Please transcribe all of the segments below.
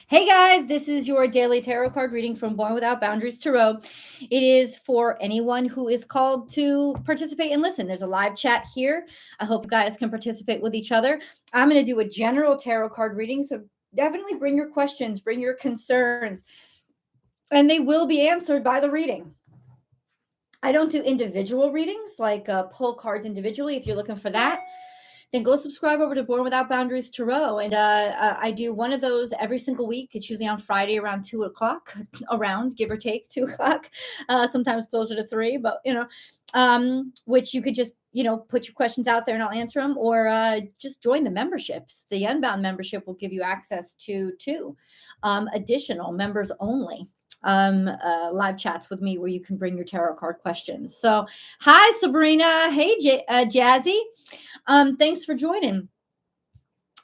Hey guys, this is your daily tarot card reading from Born Without Boundaries Tarot. It is for anyone who is called to participate and listen. There's a live chat here. I hope you guys can participate with each other. I'm going to do a general tarot card reading, so definitely bring your questions, bring your concerns, and they will be answered by the reading. I don't do individual readings, like pull cards individually. If you're looking for that, then go subscribe over to Born Without Boundaries Tarot. And I do one of those every single week. It's usually on Friday around 2 o'clock, around give or take 2 o'clock, sometimes closer to 3, but which you could just, put your questions out there and I'll answer them, or just join the memberships. The Unbound membership will give you access to 2 additional members only live chats with me where you can bring your tarot card questions. So hi Sabrina. Hey Jazzy. Thanks for joining.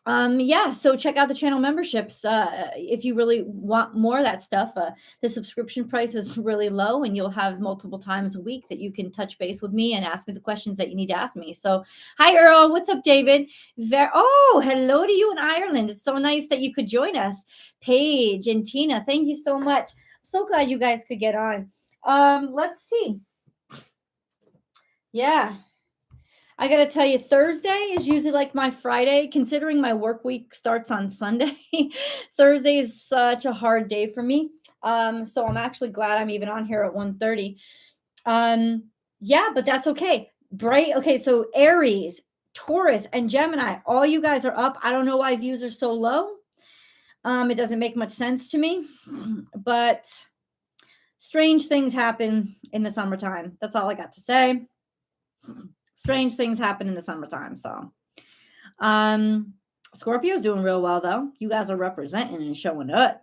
So check out the channel memberships if you really want more of that stuff. The subscription price is really low, and you'll have multiple times a week that you can touch base with me and ask me the questions that you need to ask me. So hi Earl, what's up David? Hello to you in Ireland. It's so nice that you could join us. Paige and Tina, thank you so much. I'm so glad you guys could get on. Let's see. Yeah, I got to tell you, Thursday is usually like my Friday, considering my work week starts on Sunday. Thursday is such a hard day for me. So I'm actually glad I'm even on here at 1:30. But that's okay. Bright. Okay. So Aries, Taurus, and Gemini, all you guys are up. I don't know why views are so low. It doesn't make much sense to me, but strange things happen in the summertime. That's all I got to say. Strange things happen in the summertime. So Scorpio's doing real well though. You guys are representing and showing up.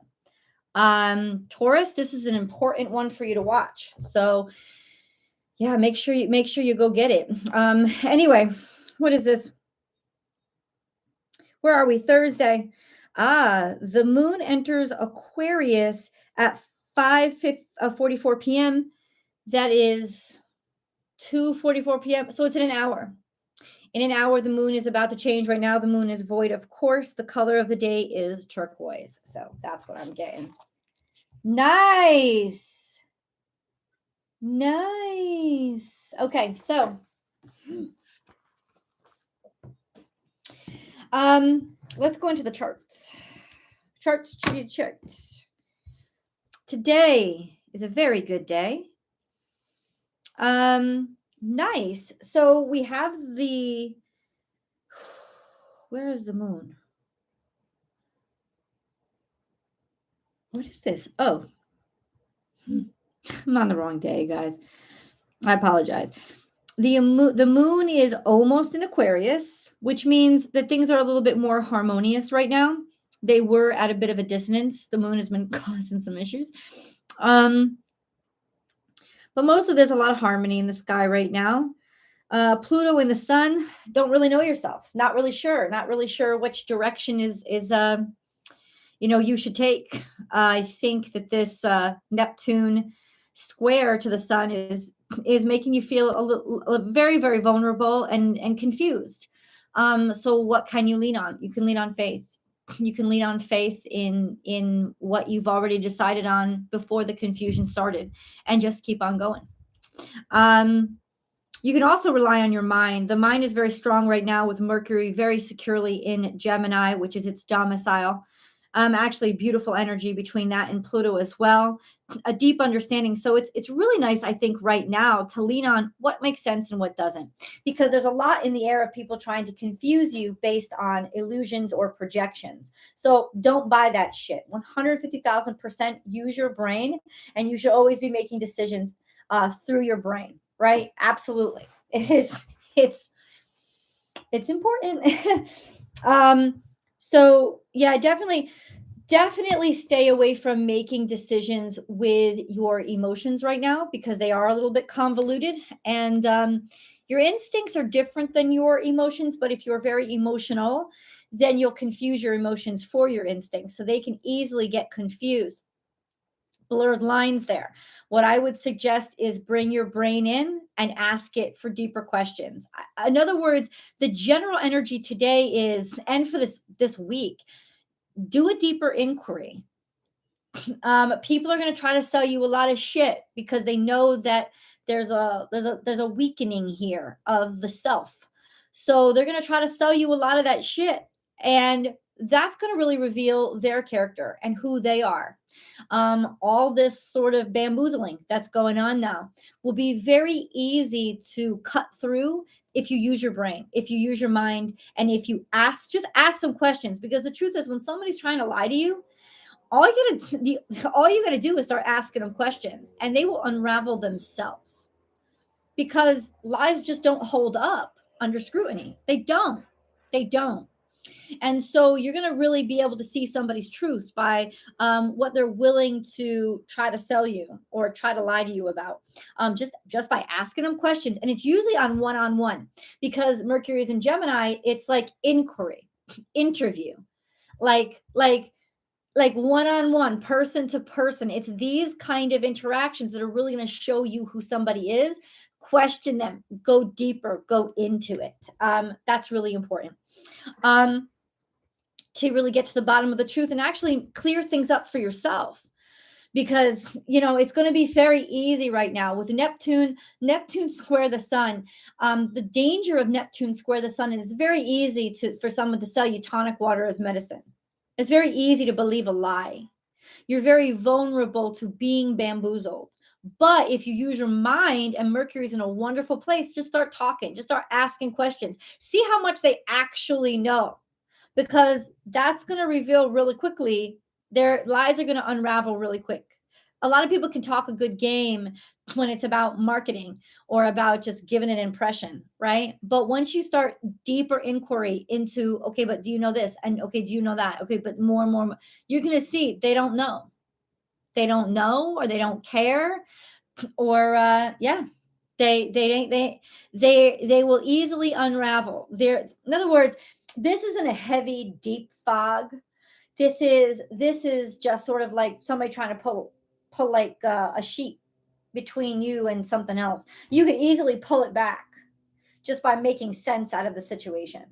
Taurus, this is an important one for you to watch. So yeah, make sure you go get it. Anyway, what is this? Where are we? Thursday. The moon enters Aquarius at 5:44 p.m. That is 2:44 p.m. So it's in an hour. In an hour, the moon is about to change. Right now, the moon is void, of course. The color of the day is turquoise. So that's what I'm getting. Nice. Nice. Okay, so let's go into the charts. Charts. Today is a very good day. Nice. So we have where is the moon? What is this? Oh, I'm on the wrong day, guys. I apologize. The moon is almost in Aquarius, which means that things are a little bit more harmonious right now. They were at a bit of a dissonance. The moon has been causing some issues. But mostly there's a lot of harmony in the sky right now. Pluto and the sun don't really know yourself. Not really sure which direction is you should take. I think that this Neptune square to the sun is making you feel very, very vulnerable and confused. So what can you lean on? You can lean on faith. You can lean on faith in what you've already decided on before the confusion started, and just keep on going. You can also rely on your mind. The mind is very strong right now with Mercury very securely in Gemini, which is its domicile. Actually beautiful energy between that and Pluto as well. A deep understanding. So it's really nice, I think, right now to lean on what makes sense and what doesn't, because there's a lot in the air of people trying to confuse you based on illusions or projections. So don't buy that shit. 150,000% use your brain, and you should always be making decisions through your brain, right? Absolutely. It's important. So yeah, definitely stay away from making decisions with your emotions right now, because they are a little bit convoluted, and your instincts are different than your emotions. But if you're very emotional, then you'll confuse your emotions for your instincts, so they can easily get confused. Blurred lines there. What I would suggest is bring your brain in and ask it for deeper questions. In other words, the general energy today is, and for this week, do a deeper inquiry. People are going to try to sell you a lot of shit because they know that there's a weakening here of the self. So they're going to try to sell you a lot of that shit, and that's going to really reveal their character and who they are. All this sort of bamboozling that's going on now will be very easy to cut through if you use your brain, if you use your mind, and if you just ask some questions. Because the truth is, when somebody's trying to lie to you, all you gotta do is start asking them questions, and they will unravel themselves, because lies just don't hold up under scrutiny. They don't. And so you're going to really be able to see somebody's truth by what they're willing to try to sell you or try to lie to you about, just by asking them questions. And it's usually on one-on-one, because Mercury is in Gemini. It's like inquiry, interview, like one-on-one, person to person. It's these kind of interactions that are really going to show you who somebody is. Question them, go deeper, go into it. That's really important. To really get to the bottom of the truth and actually clear things up for yourself, because it's going to be very easy right now with Neptune square the sun. The danger of Neptune square the sun is very easy for someone to sell you tonic water as medicine. It's very easy to believe a lie. You're very vulnerable to being bamboozled. But if you use your mind, and Mercury's in a wonderful place, just start talking, just start asking questions, see how much they actually know, because that's going to reveal really quickly. Their lies are going to unravel really quick. A lot of people can talk a good game when it's about marketing or about just giving an impression, right? But once you start deeper inquiry into, okay, but do you know this? And okay, do you know that? Okay, but more and more, you're going to see they don't know. They don't know, or they don't care, or they will easily unravel. In other words, this isn't a heavy, deep fog. This is just sort of like somebody trying to pull like a sheet between you and something else. You can easily pull it back just by making sense out of the situation.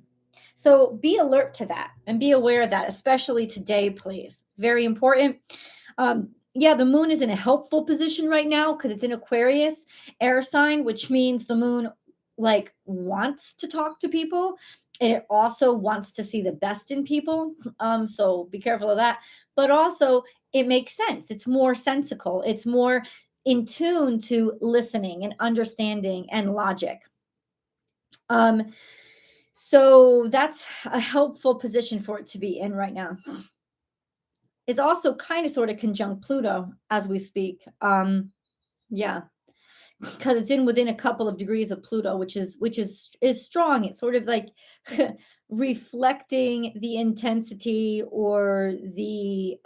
So be alert to that and be aware of that, especially today, please. Very important. The moon is in a helpful position right now because it's in Aquarius, air sign, which means the moon wants to talk to people. And it also wants to see the best in people. So be careful of that. But also, it makes sense. It's more sensical. It's more in tune to listening and understanding and logic. So that's a helpful position for it to be in right now. It's also kind of sort of conjunct Pluto as we speak. Because it's within a couple of degrees of Pluto, which is strong. It's sort of like reflecting the intensity or the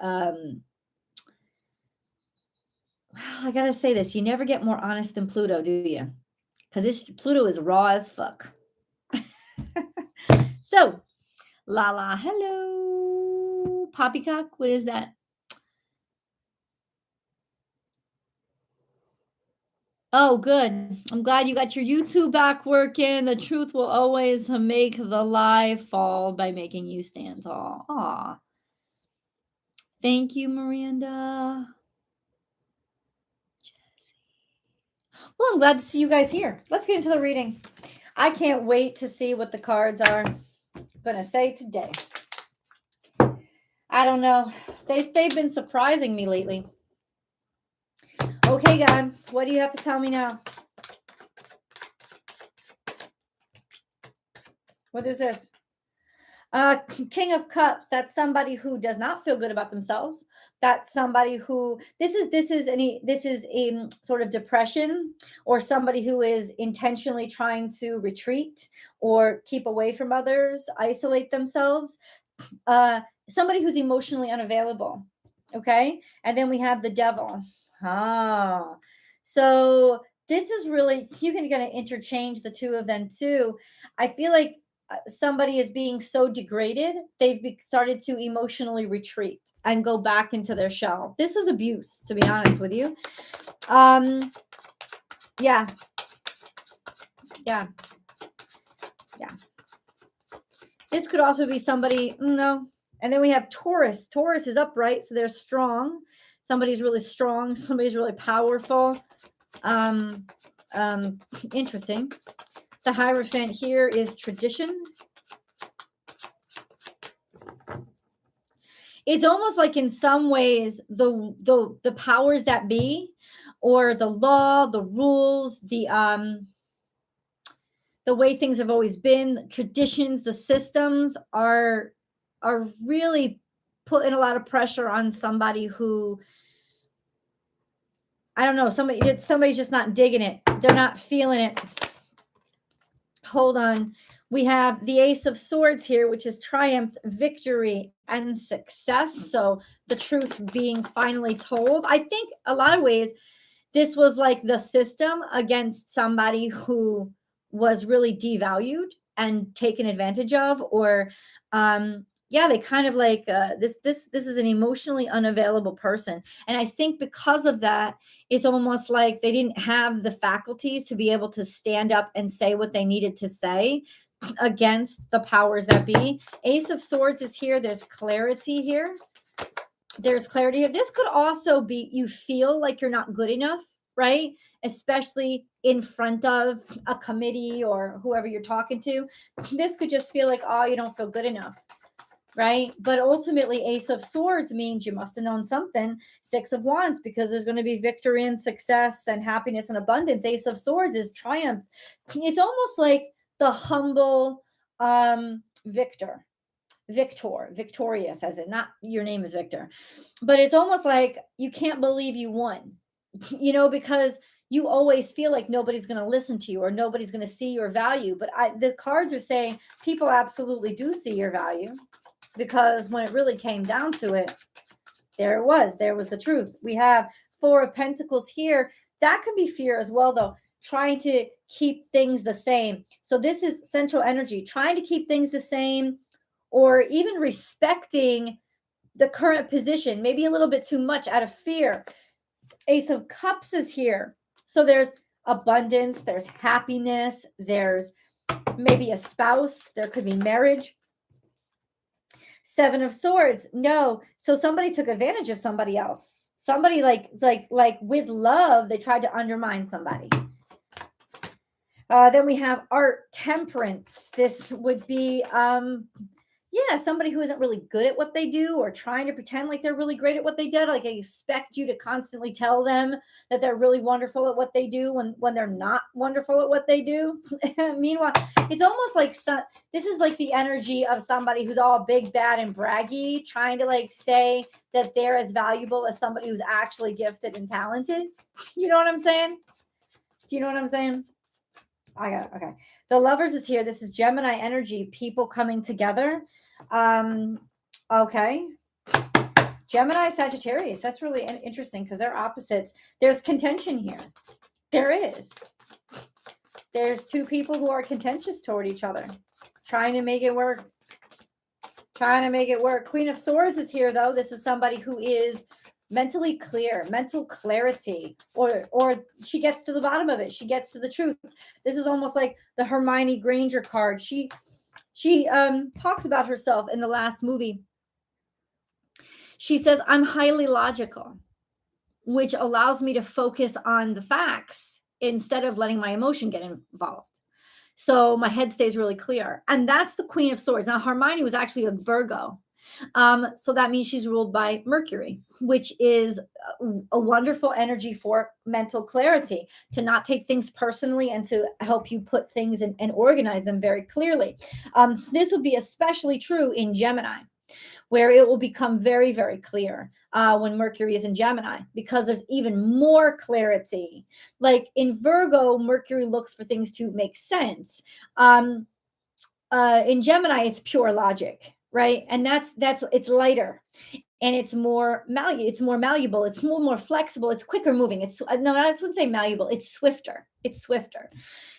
I gotta say this: you never get more honest than Pluto, do you? Because Pluto is raw as fuck. So, Lala, hello, poppycock. What is that? Oh, good. I'm glad you got your YouTube back working. The truth will always make the lie fall by making you stand tall. Aw. Thank you, Miranda. Well, I'm glad to see you guys here. Let's get into the reading. I can't wait to see what the cards are going to say today. I don't know. They've been surprising me lately. Okay, God, what do you have to tell me now? What is this? King of Cups. That's somebody who does not feel good about themselves. That's somebody who this is a sort of depression, or somebody who is intentionally trying to retreat or keep away from others, isolate themselves. Somebody who's emotionally unavailable. Okay, and then we have the Devil. Oh, so this is really, you can kind of interchange the two of them too. I feel like somebody is being so degraded, they've started to emotionally retreat and go back into their shell. This is abuse, to be honest with you. Yeah. This could also be somebody, no, And then we have Taurus. Taurus is upright, so they're strong. Somebody's really strong. Somebody's really powerful. Um, Interesting. The Hierophant here is tradition. It's almost like in some ways the powers that be, or the law, the rules, the way things have always been, traditions, the systems are really putting a lot of pressure on somebody who, I don't know, somebody's just not digging it. They're not feeling it. Hold on. We have the Ace of Swords here, which is triumph, victory, and success. So the truth being finally told. I think a lot of ways this was like the system against somebody who was really devalued and taken advantage of, or they kind of like this is an emotionally unavailable person. And I think because of that, it's almost like they didn't have the faculties to be able to stand up and say what they needed to say against the powers that be. Ace of Swords is here. There's clarity here. There's clarity here. This could also be you feel like you're not good enough, right? Especially in front of a committee or whoever you're talking to. This could just feel like, oh, you don't feel good enough, right? But ultimately, Ace of Swords means you must have known something. Six of Wands, because there's going to be victory and success and happiness and abundance. Ace of Swords is triumph. It's almost like the humble victorious, as in not your name is Victor, but it's almost like you can't believe you won, because you always feel like nobody's going to listen to you or nobody's going to see your value. But the cards are saying people absolutely do see your value, because when it really came down to it, there was the truth. We have Four of Pentacles here. That can be fear as well, though, trying to keep things the same. So this is central energy, trying to keep things the same, or even respecting the current position, maybe a little bit too much out of fear. Ace of Cups is here. So there's abundance, there's happiness, there's maybe a spouse, there could be marriage. Seven of Swords. No. So somebody took advantage of somebody else. Somebody like with love, they tried to undermine somebody. Then we have Art, Temperance. This would be somebody who isn't really good at what they do, or trying to pretend like they're really great at what they did. Like they expect you to constantly tell them that they're really wonderful at what they do when they're not wonderful at what they do. Meanwhile, it's almost like this is like the energy of somebody who's all big, bad, and braggy, trying to like say that they're as valuable as somebody who's actually gifted and talented. You know what I'm saying? Do you know what I'm saying? I got it. Okay. The Lovers is here. This is Gemini energy, people coming together. Okay. Gemini, Sagittarius. That's really interesting because they're opposites. There's contention here. There is. There's two people who are contentious toward each other, trying to make it work. Queen of Swords is here, though. This is somebody who is mentally clear, mental clarity, or she gets to the bottom of it. She gets to the truth. This is almost like the Hermione Granger card. She talks about herself in the last movie. She says, I'm highly logical, which allows me to focus on the facts instead of letting my emotion get involved. So my head stays really clear. And that's the Queen of Swords. Now, Hermione was actually a Virgo. So that means she's ruled by Mercury, which is a wonderful energy for mental clarity, to not take things personally and to help you put things and organize them very clearly. This would be especially true in Gemini, where it will become very, very clear when Mercury is in Gemini, because there's even more clarity. Like in Virgo, Mercury looks for things to make sense. In Gemini, it's pure logic. Right. And it's lighter, and it's more malleable. It's more flexible. It's quicker moving. I wouldn't say malleable. It's swifter.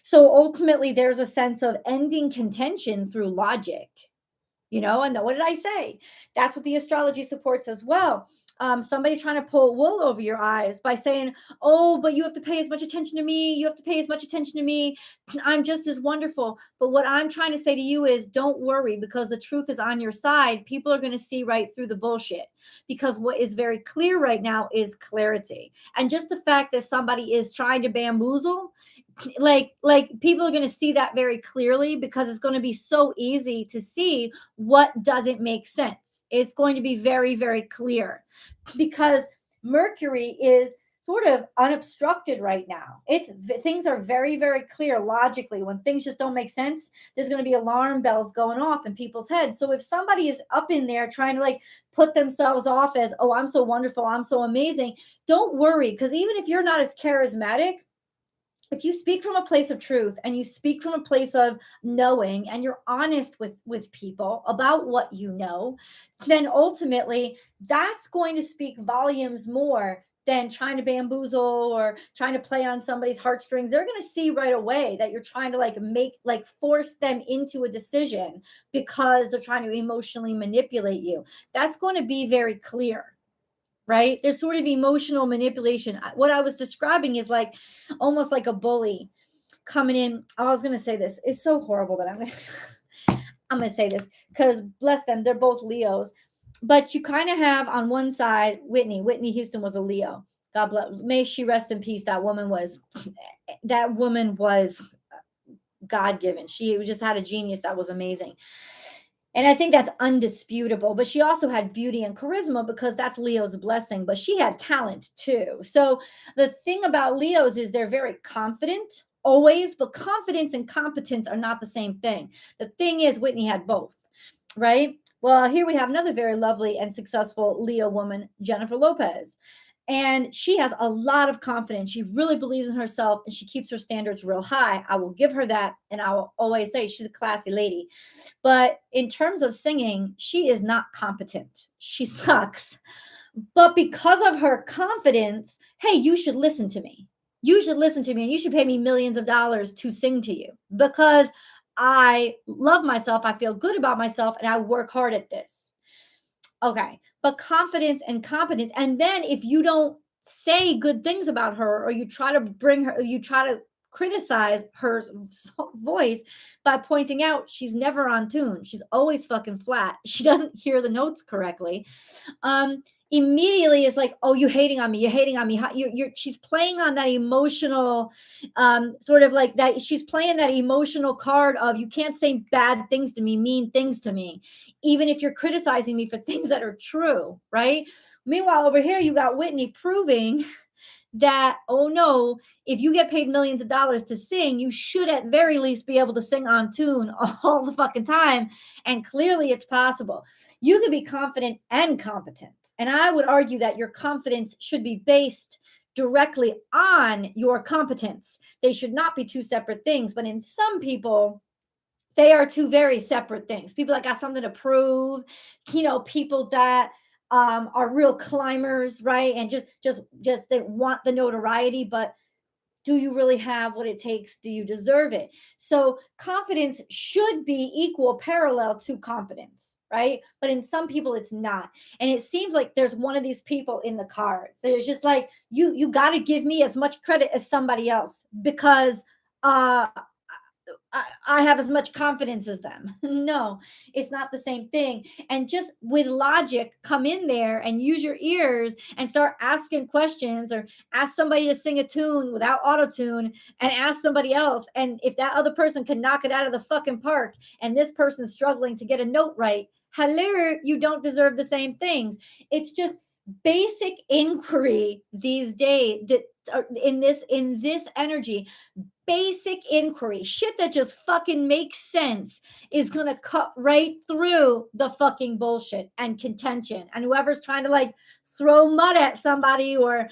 So ultimately there's a sense of ending contention through logic, and what did I say? That's what the astrology supports as well. somebody's trying to pull wool over your eyes by saying, oh, but you have to pay as much attention to me. You have to pay as much attention to me. I'm just as wonderful. But what I'm trying to say to you is don't worry, because the truth is on your side. People are going to see right through the bullshit, because what is very clear right now is clarity. And just the fact that somebody is trying to bamboozle, like people are going to see that very clearly, because it's going to be so easy to see what doesn't make sense. It's going to be very, very clear, because Mercury is sort of unobstructed right now. It's things are very, very clear logically. When things just don't make sense, there's going to be alarm bells going off in people's heads. So if somebody is up in there trying to like put themselves off as, oh, I'm so wonderful, I'm so amazing, don't worry, because even if you're not as charismatic, if you speak from a place of truth and you speak from a place of knowing, and you're honest with people about what you know, then ultimately that's going to speak volumes more than trying to bamboozle or trying to play on somebody's heartstrings. They're going to see right away that you're trying to force them into a decision because they're trying to emotionally manipulate you. That's going to be very clear, right? There's sort of emotional manipulation. What I was describing is like almost like a bully coming in. I was going to say this. It's so horrible that I'm going to say this, because bless them, they're both Leos. But you kind of have on one side Whitney Houston was a Leo. God bless. May she rest in peace. That woman was God-given. She just had a genius that was amazing. And I think that's undisputable. But she also had beauty and charisma, because that's Leo's blessing. But she had talent too. So the thing about Leos is they're very confident always, but confidence and competence are not the same thing. The thing is, Whitney had both, right? Well, here we have another very lovely and successful Leo woman, Jennifer Lopez. And she has a lot of confidence. She really believes in herself, and she keeps her standards real high. I will give her that. And I will always say she's a classy lady. But in terms of singing, she is not competent. She sucks. But because of her confidence, hey, you should listen to me. You should listen to me, and you should pay me millions of dollars to sing to you, because I love myself. I feel good about myself, and I work hard at this. Okay. But confidence and competence. And then if you don't say good things about her, or you try to bring her, you try to criticize her voice by pointing out she's never on tune. She's always fucking flat. She doesn't hear the notes correctly. Immediately it's like, oh, you hating on me. You're hating on me. She's playing on that emotional, sort of like that. She's playing that emotional card of, you can't say bad things to me, mean things to me, even if you're criticizing me for things that are true, right? Meanwhile, over here, you got Whitney proving that, oh no, if you get paid millions of dollars to sing, you should at very least be able to sing on tune all the fucking time. And clearly it's possible. You can be confident and competent. And I would argue that your confidence should be based directly on your competence. They should not be two separate things. But in some people, they are two very separate things. People that got something to prove, people that are real climbers, right? And just they want the notoriety, but do you really have what it takes? Do you deserve it? So confidence should be equal, parallel to competence, right? But in some people it's not. And it seems like there's one of these people in the cards. There's just like, you got to give me as much credit as somebody else, because I have as much confidence as them. No, it's not the same thing. And just with logic, come in there and use your ears and start asking questions, or ask somebody to sing a tune without auto tune, and ask somebody else. And if that other person can knock it out of the fucking park, and this person's struggling to get a note right, hello, you don't deserve the same things. It's just basic inquiry these days that are in this energy. Basic inquiry, shit that just fucking makes sense, is gonna cut right through the fucking bullshit and contention. And whoever's trying to like throw mud at somebody, or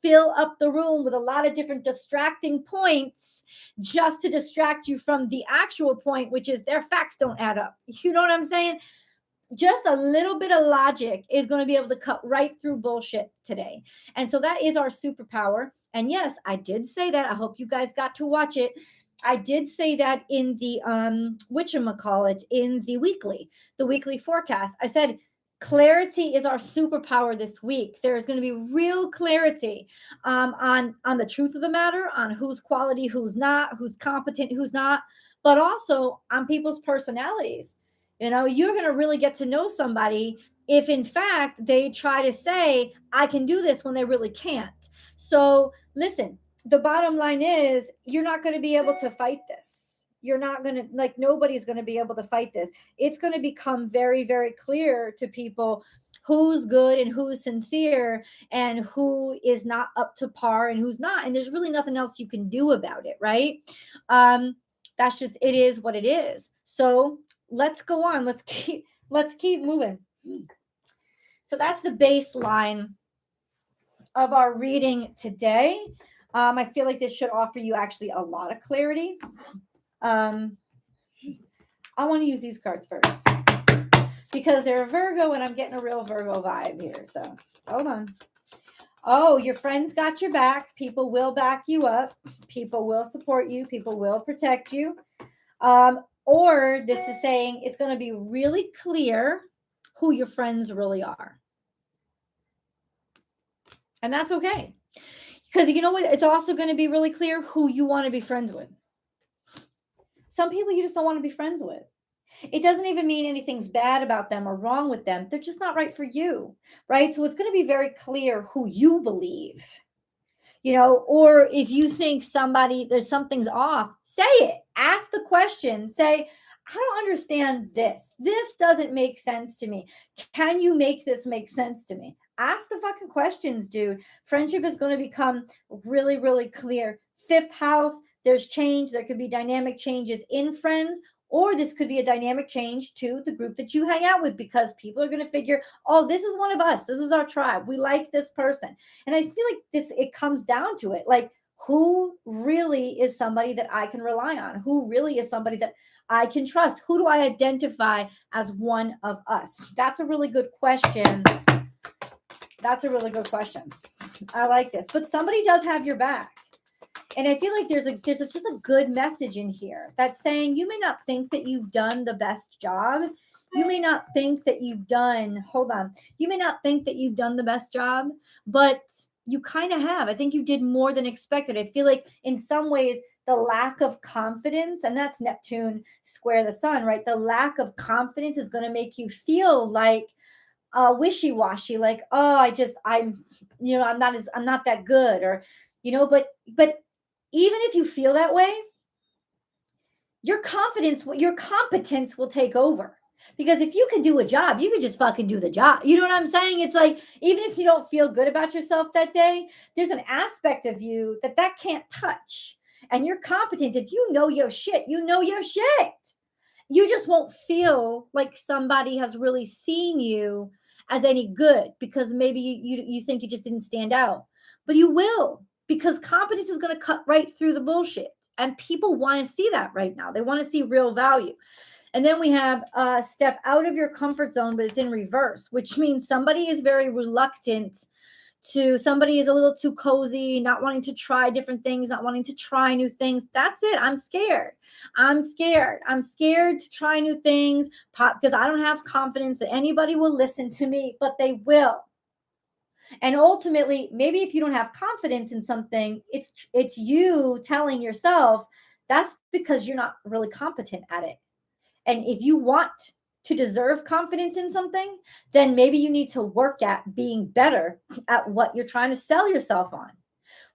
fill up the room with a lot of different distracting points just to distract you from the actual point, which is their facts don't add up. You know what I'm saying? Just a little bit of logic is going to be able to cut right through bullshit today. And so that is our superpower. And yes, I did say that. I hope you guys got to watch it. I did say that in the whatchamacallit, in the weekly forecast. I said Clarity is our superpower this week. There's going to be real clarity on the truth of the matter, on who's quality, who's not, who's competent, who's not, but also on people's personalities. You're going to really get to know somebody if in fact they try to say, I can do this, when they really can't. So listen, the bottom line is you're not going to be able to fight this. You're not going to, like, nobody's going to be able to fight this. It's going to become very, very clear to people who's good and who's sincere and who is not up to par and who's not. And there's really nothing else you can do about it, right? That's just, it is what it is. So let's go on. Let's keep moving. So that's the baseline of our reading today. I feel like this should offer you actually a lot of clarity. I want to use these cards first because they're a Virgo and I'm getting a real Virgo vibe here. So hold on. Oh, your friends got your back. People will back you up. People will support you. People will protect you. Or this is saying it's going to be really clear who your friends really are. And that's okay. Because you know what? It's also going to be really clear who you want to be friends with. Some people you just don't want to be friends with. It doesn't even mean anything's bad about them or wrong with them. They're just not right for you, right? So it's going to be very clear who you believe, or if you think there's something's off, say it. Ask the question. Say, I don't understand this. This doesn't make sense to me. Can you make this make sense to me? Ask the fucking questions, dude. Friendship is going to become really, really clear. Fifth house, there's change. There could be dynamic changes in friends, or this could be a dynamic change to the group that you hang out with because people are going to figure, oh, this is one of us. This is our tribe. We like this person. And I feel like it comes down to it. Like, who really is somebody that I can rely on? Who really is somebody that I can trust? Who do I identify as one of us? That's a really good question. I like this. But somebody does have your back. And I feel like there's just a good message in here that's saying you may not think that you've done the best job. You may not think that you've done, you may not think that you've done the best job, but you kind of have. I think you did more than expected. I feel like in some ways, the lack of confidence, and that's Neptune square the sun, right? The lack of confidence is going to make you feel like wishy-washy, like, oh, I'm not that good, or, but even if you feel that way, your competence will take over. Because if you could do a job, you could just fucking do the job. You know what I'm saying? It's like, even if you don't feel good about yourself that day, there's an aspect of you that can't touch. And your competence, if you know your shit, you know your shit. You just won't feel like somebody has really seen you as any good because maybe you think you just didn't stand out. But you will, because competence is going to cut right through the bullshit. And people want to see that right now. They want to see real value. And then we have step out of your comfort zone, but it's in reverse, which means somebody is very reluctant somebody is a little too cozy, not wanting to try different things, not wanting to try new things. That's it. I'm scared. I'm scared to try new things because I don't have confidence that anybody will listen to me, but they will. And ultimately, maybe if you don't have confidence in something, it's you telling yourself that's because you're not really competent at it. And if you want to deserve confidence in something, then maybe you need to work at being better at what you're trying to sell yourself on,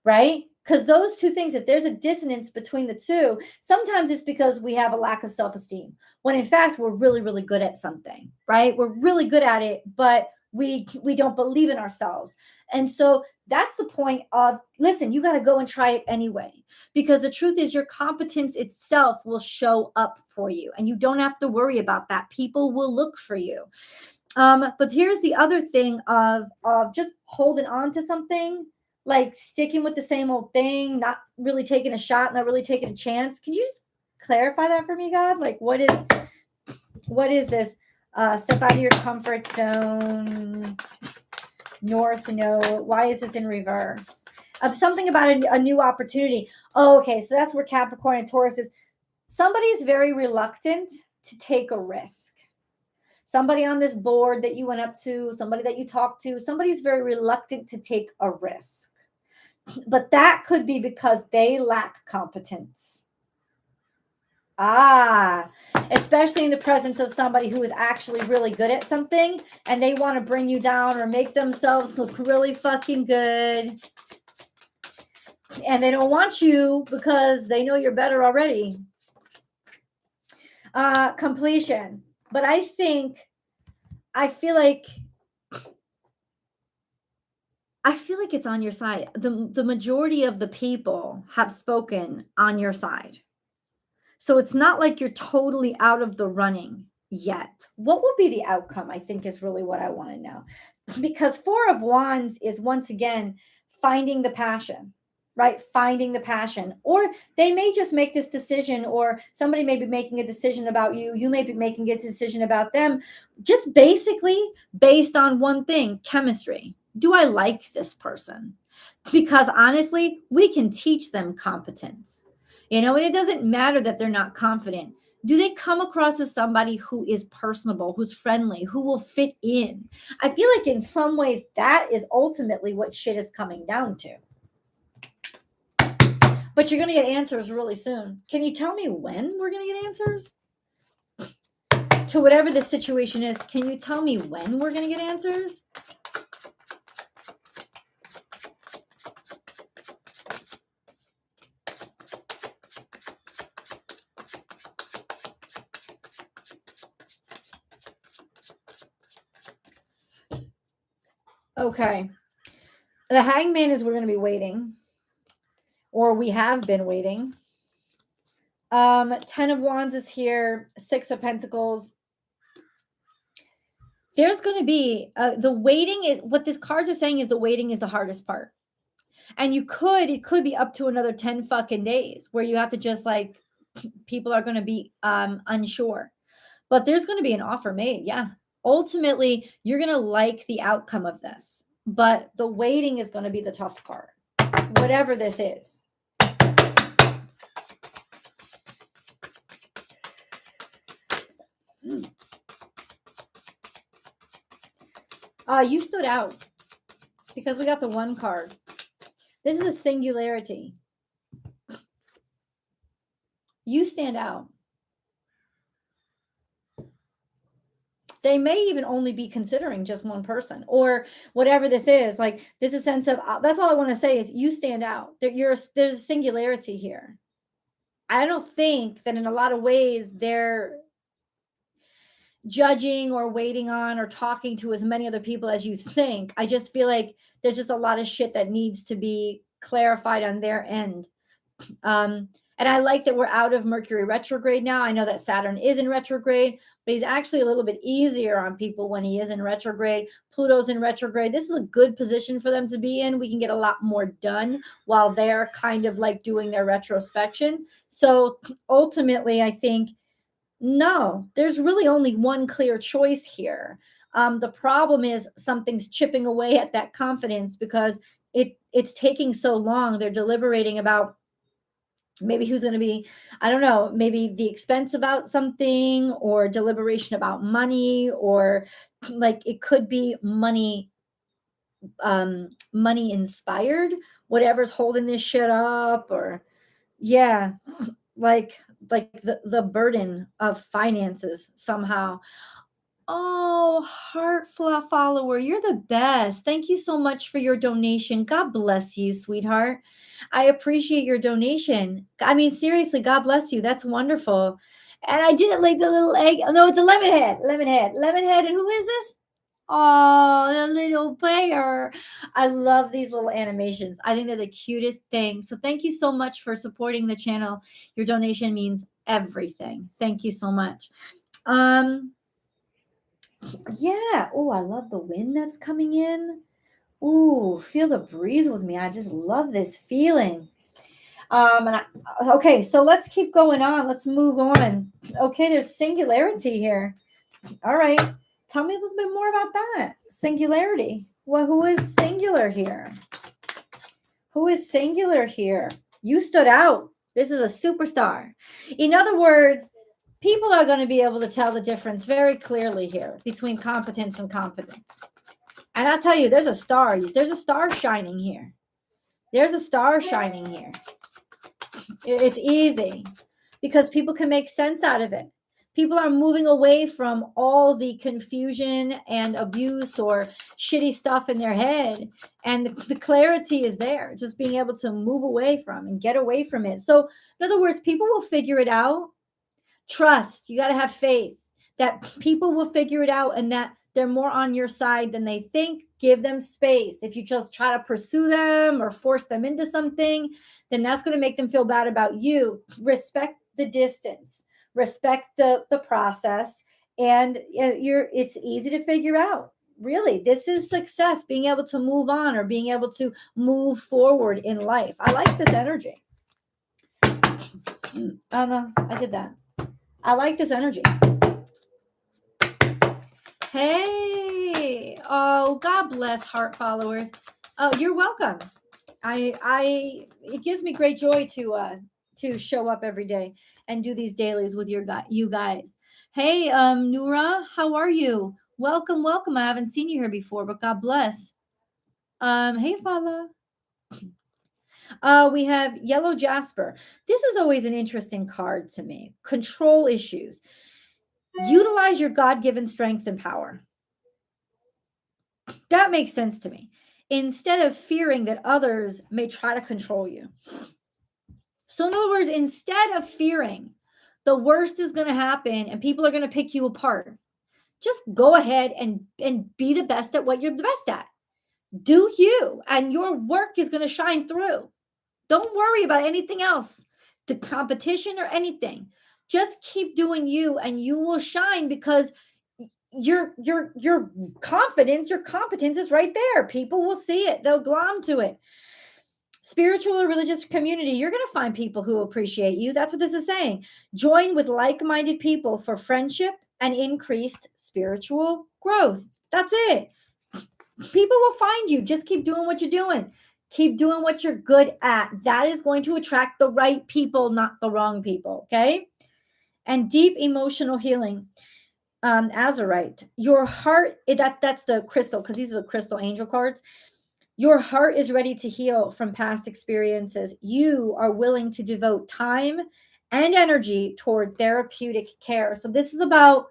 right? Because those two things, if there's a dissonance between the two, sometimes it's because we have a lack of self-esteem, when in fact, we're really, really good at something, right? We're really good at it, but we don't believe in ourselves. And so that's the point of, listen, you got to go and try it anyway, because the truth is your competence itself will show up for you and you don't have to worry about that. People will look for you. But here's the other thing of just holding on to something, like sticking with the same old thing, not really taking a shot, not really taking a chance. Can you just clarify that for me, God? Like, what is this? Step out of your comfort zone. North node. Why is this in reverse? Something about a new opportunity. Oh, okay. So that's where Capricorn and Taurus is. Somebody is very reluctant to take a risk. somebody on this board that you went up to, somebody that you talked to, somebody's very reluctant to take a risk. But that could be because they lack competence. Especially in the presence of somebody who is actually really good at something and they want to bring you down or make themselves look really fucking good. And they don't want you because they know you're better already. Completion. But I feel like it's on your side. The majority of the people have spoken on your side. So it's not like you're totally out of the running yet. What will be the outcome, I think, is really what I want to know. Because 4 of Wands is, once again, finding the passion, right? Finding the passion. Or they may just make this decision, or somebody may be making a decision about you. You may be making a decision about them, just basically based on one thing: chemistry. Do I like this person? Because honestly, we can teach them competence. And it doesn't matter that they're not confident. Do they come across as somebody who is personable, who's friendly, who will fit in? I feel like in some ways that is ultimately what shit is coming down to. But you're going to get answers really soon. Can you tell me when we're going to get answers? To whatever the situation is, can you tell me when we're going to get answers? Okay. The Hangman is we're going to be waiting, or we have been waiting. 10 of Wands is here. 6 of Pentacles. There's going to be the waiting is what this cards are saying is the waiting is the hardest part. And it could be up to another 10 fucking days where you have to just like, people are going to be unsure, but there's going to be an offer made. Yeah. Ultimately, you're going to like the outcome of this, but the waiting is going to be the tough part, whatever this is. You stood out because we got the 1 card. This is a singularity. You stand out. They may even only be considering just one person or whatever this is. Like, this is a sense of, that's all I want to say is you stand out. There's a singularity here. I don't think that in a lot of ways they're judging or waiting on or talking to as many other people as you think. I just feel like there's just a lot of shit that needs to be clarified on their end. And I like that we're out of Mercury retrograde now. I know that Saturn is in retrograde, but he's actually a little bit easier on people when he is in retrograde. Pluto's in retrograde. This is a good position for them to be in. We can get a lot more done while they're kind of like doing their retrospection. So ultimately, I think, no, there's really only one clear choice here. The problem is something's chipping away at that confidence because it's taking so long. They're deliberating about maybe who's going to be, I don't know, maybe the expense about something or deliberation about money, or like it could be money inspired, whatever's holding this shit up, or yeah, like the burden of finances somehow. Oh, heart follower, you're the best. Thank you so much for your donation. God bless you, sweetheart. I appreciate your donation. I mean, seriously, God bless you. That's wonderful. And I didn't like the little egg. Oh, no, it's a lemon head. And who is this? Oh, the little bear. I love these little animations. I think they're the cutest thing. So thank you so much for supporting the channel. Your donation means everything. Thank you so much. Yeah. Oh, I love the wind that's coming in. Ooh, feel the breeze with me. I just love this feeling. Okay, so let's keep going on. Let's move on. Okay, there's singularity here. All right. Tell me a little bit more about that. Singularity. Well, who is singular here? Who is singular here? You stood out. This is a superstar. In other words, People are going to be able to tell the difference very clearly here between competence and confidence. And I'll tell you, there's a star shining here. There's a star shining here. It's easy because people can make sense out of it. People are moving away from all the confusion and abuse or shitty stuff in their head. And the clarity is there, just being able to move away from and get away from it. So, in other words, people will figure it out. Trust, you got to have faith that people will figure it out and that they're more on your side than they think. Give them space. If you just try to pursue them or force them into something, then that's going to make them feel bad about you. Respect the distance, respect the process, and it's easy to figure out. Really, this is success, being able to move on or being able to move forward in life. I like this energy. Oh no, I did that. I like this energy. Hey, oh, God bless heart followers. Oh, you're welcome. It gives me great joy to show up every day and do these dailies with you guys. Hey, Noura, how are you? Welcome. I haven't seen you here before, but God bless. Hey, Fala. We have Yellow Jasper. This is always an interesting card to me. Control issues. Utilize your God-given strength and power. That makes sense to me. Instead of fearing that others may try to control you. So in other words, instead of fearing the worst is going to happen and people are going to pick you apart, just go ahead and be the best at what you're the best at. Do you, and your work is going to shine through. Don't worry about anything else, the competition or anything. Just keep doing you and you will shine because your confidence, your competence is right there. People will see it. They'll glom to it. Spiritual or religious community, you're going to find people who appreciate you. That's what this is saying. Join with like-minded people for friendship and increased spiritual growth. That's it. People will find you. Just keep doing what you're doing. Keep doing what you're good at. That is going to attract the right people, not the wrong people. Okay. And deep emotional healing. Azurite, your heart, that's the crystal, because these are the crystal angel cards. Your heart is ready to heal from past experiences. You are willing to devote time and energy toward therapeutic care. So this is about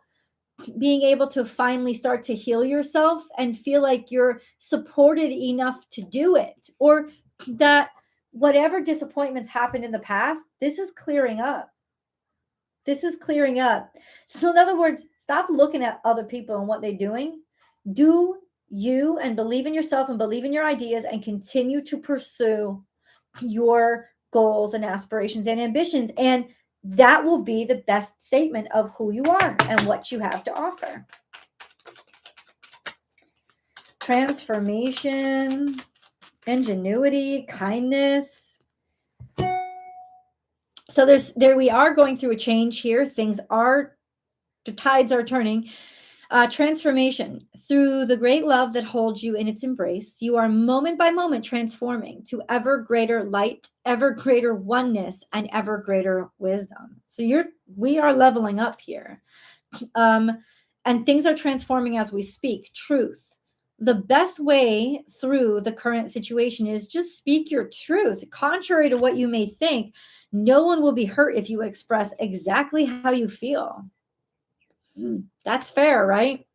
being able to finally start to heal yourself and feel like you're supported enough to do it, or that whatever disappointments happened in the past, this is clearing up. This is clearing up. So in other words, stop looking at other people and what they're doing. Do you and believe in yourself and believe in your ideas and continue to pursue your goals and aspirations and ambitions. And that will be the best statement of who you are and what you have to offer. Transformation, ingenuity, kindness. So there we are going through a change here. The tides are turning. Transformation. Through the great love that holds you in its embrace, you are moment by moment transforming to ever greater light, ever greater oneness, and ever greater wisdom. So we are leveling up here. And things are transforming as we speak. Truth. The best way through the current situation is just speak your truth. Contrary to what you may think, no one will be hurt if you express exactly how you feel. That's fair, right?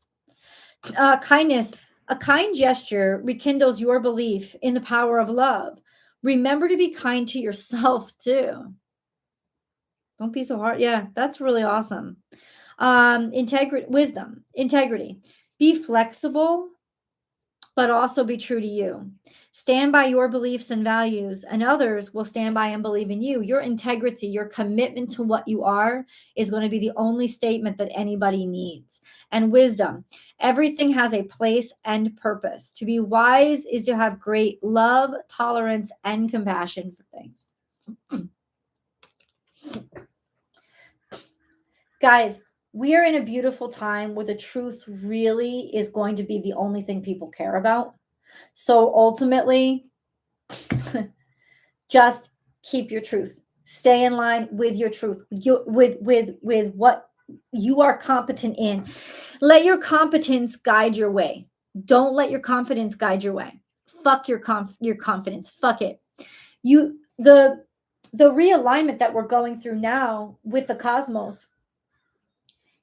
Kindness. A kind gesture rekindles your belief in the power of love. Remember to be kind to yourself too. Don't be so hard. Yeah, that's really awesome. Wisdom, integrity. Be flexible, but also be true to you. Stand by your beliefs and values, and others will stand by and believe in you. Your integrity, your commitment to what you are is going to be the only statement that anybody needs. And wisdom, everything has a place and purpose. To be wise is to have great love, tolerance, and compassion for things. Guys, we are in a beautiful time where the truth really is going to be the only thing people care about. So ultimately, just keep your truth. Stay in line with your truth, with what you are competent in. Let your competence guide your way. Don't let your confidence guide your way. Fuck your confidence. Fuck it. You the realignment that we're going through now with the cosmos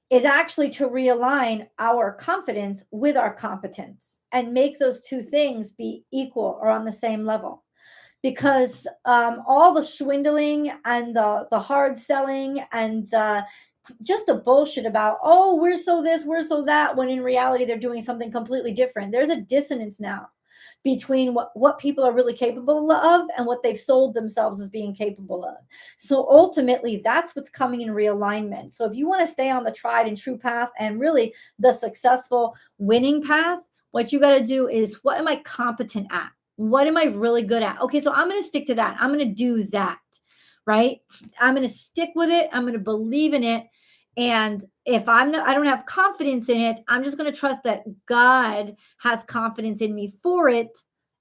is actually to realign our confidence with our competence and make those two things be equal or on the same level. Because all the swindling and the hard selling and just the bullshit about, oh, we're so this, we're so that, when in reality they're doing something completely different. There's a dissonance now between what people are really capable of and what they've sold themselves as being capable of. So ultimately, that's what's coming in realignment. So if you want to stay on the tried and true path and really the successful winning path, what you got to do is, what am I competent at? What am I really good at? Okay, so I'm going to stick to that. I'm going to do that, right? I'm going to stick with it. I'm going to believe in it. And if I don't have confidence in it, I'm just going to trust that God has confidence in me for it.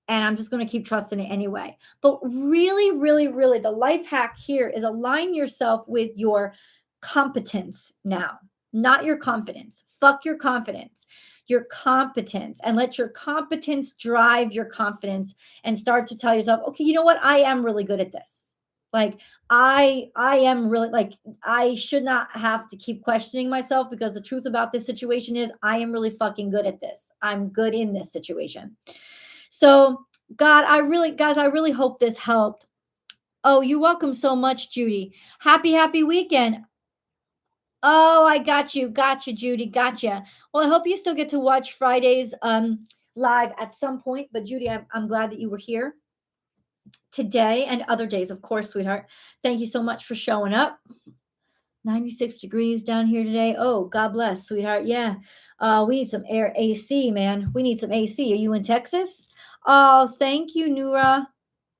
And I'm just going to keep trusting it anyway. But really, really, really, the life hack here is align yourself with your competence now, not your confidence. Fuck your confidence, your competence, and let your competence drive your confidence and start to tell yourself, okay, you know what? I am really good at this. Like I am really, like, I should not have to keep questioning myself, because the truth about this situation is I am really fucking good at this. I'm good in this situation. So God, guys, I really hope this helped. Oh, you're welcome so much, Judy. Happy weekend. Oh, I got you. Gotcha, Judy. Gotcha. Well, I hope you still get to watch Friday's live at some point. But Judy, I'm glad that you were here today and other days, of course, sweetheart. Thank you so much for showing up. 96 degrees down here today. Oh, God bless, sweetheart. Yeah. We need some air AC, man. We need some AC. Are you in Texas? Oh, thank you, Nura.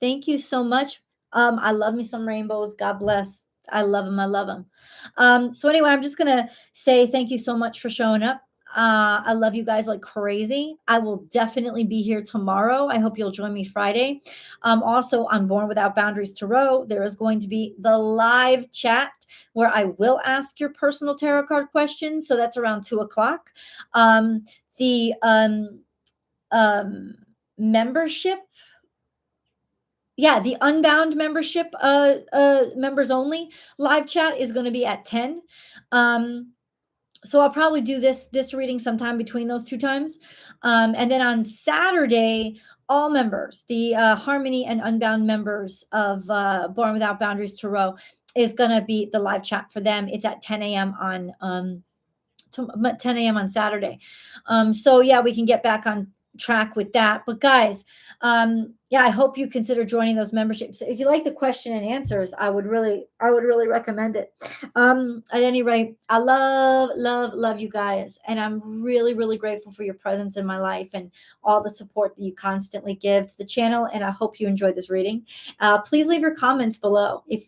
Thank you so much. I love me some rainbows. God bless. I love them. I love them. So anyway, I'm just going to say thank you so much for showing up. I love you guys like crazy. I will definitely be here tomorrow. I hope you'll join me Friday. Also on Born Without Boundaries Tarot, there is going to be the live chat where I will ask your personal tarot card questions. So that's around 2:00. The membership, the Unbound membership, members only live chat is going to be at 10. So I'll probably do this reading sometime between those two times. And then on Saturday, all members, the Harmony and Unbound members of Born Without Boundaries Tarot, is going to be the live chat for them. It's at 10 a.m. on 10 a.m. on Saturday. So yeah, we can get back on track with that. But guys, I hope you consider joining those memberships. If you like the question and answers, I would really recommend it. At any rate, I love you guys, and I'm really, really grateful for your presence in my life and all the support that you constantly give to the channel. And I hope you enjoyed this reading. Please leave your comments below. If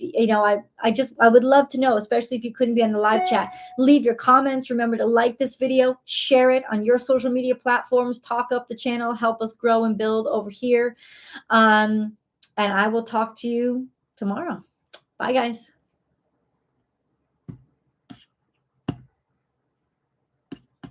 I would love to know, especially if you couldn't be on the live chat. Leave your comments. Remember to like this video, share it on your social media platforms, talk up the channel, help us grow and build over here. And I will talk to you tomorrow. Bye, guys.